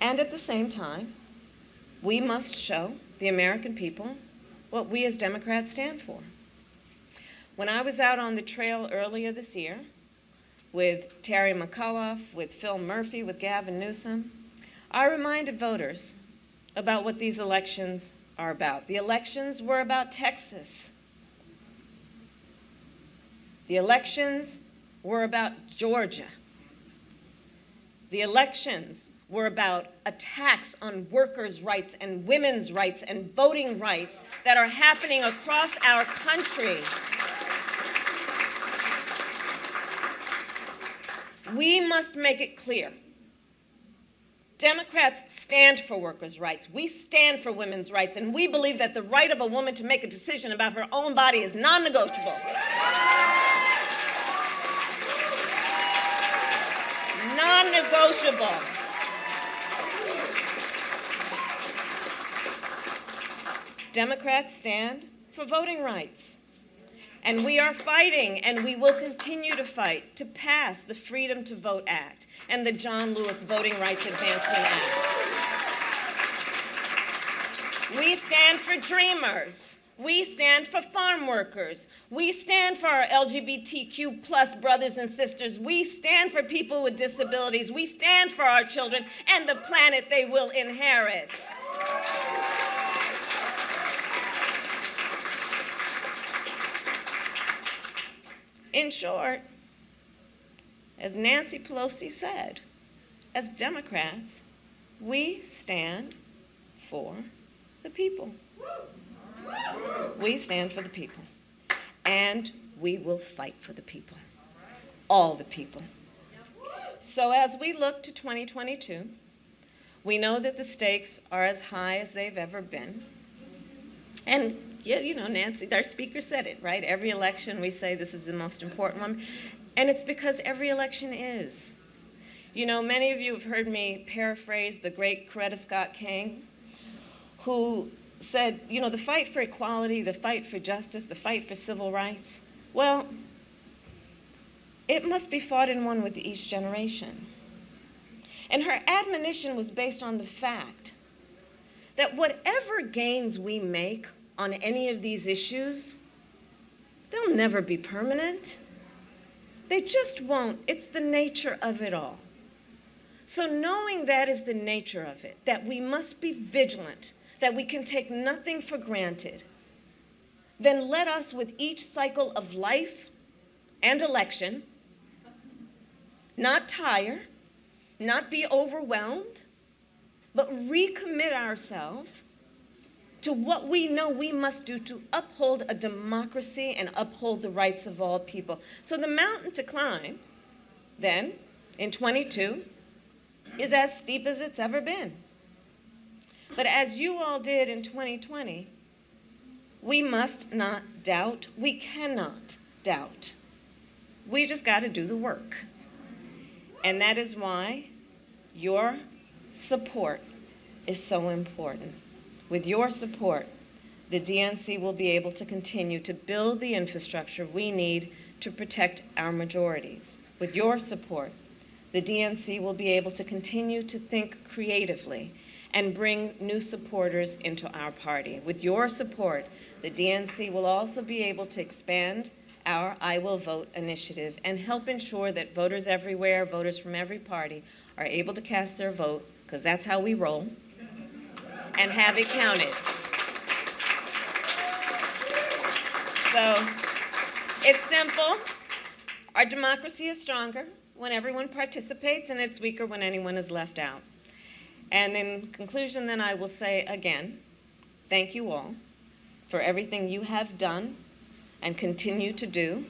And at the same time, we must show the American people what we as Democrats stand for. When I was out on the trail earlier this year with Terry McAuliffe, with Phil Murphy, with Gavin Newsom, I reminded voters about what these elections are about. The elections were about Texas. The elections were about Georgia. The elections were about attacks on workers' rights and women's rights and voting rights that are happening across our country. We must make it clear. Democrats stand for workers' rights. We stand for women's rights, and we believe that the right of a woman to make a decision about her own body is non-negotiable. Non-negotiable. Democrats stand for voting rights. And we are fighting, and we will continue to fight, to pass the Freedom to Vote Act and the John Lewis Voting Rights Advancement Act. We stand for dreamers. We stand for farm workers. We stand for our LGBTQ plus brothers and sisters. We stand for people with disabilities. We stand for our children and the planet they will inherit. In short, as Nancy Pelosi said, as Democrats, we stand for the people. We stand for the people, and we will fight for the people, all the people. So as we look to 2022, we know that the stakes are as high as they've ever been. And yeah, you know, Nancy, our speaker said it, right? Every election we say this is the most important one, and it's because every election is. You know, many of you have heard me paraphrase the great Coretta Scott King, who said, you know, the fight for equality, the fight for justice, the fight for civil rights, well, it must be fought and won with each generation. And her admonition was based on the fact that whatever gains we make on any of these issues, they'll never be permanent. They just won't. It's the nature of it all. So knowing that is the nature of it, that we must be vigilant, that we can take nothing for granted, then let us, with each cycle of life and election, not tire, not be overwhelmed, but recommit ourselves to what we know we must do to uphold a democracy and uphold the rights of all people. So the mountain to climb, then, in 22, is as steep as it's ever been. But as you all did in 2020, we must not doubt. We cannot doubt. We just got to do the work. And that is why your support is so important. With your support, the DNC will be able to continue to build the infrastructure we need to protect our majorities. With your support, the DNC will be able to continue to think creatively and bring new supporters into our party. With your support, the DNC will also be able to expand our I Will Vote initiative and help ensure that voters everywhere, voters from every party, are able to cast their vote, because that's how we roll, and have it counted. So it's simple. Our democracy is stronger when everyone participates, and it's weaker when anyone is left out. And in conclusion, then, I will say again, thank you all for everything you have done and continue to do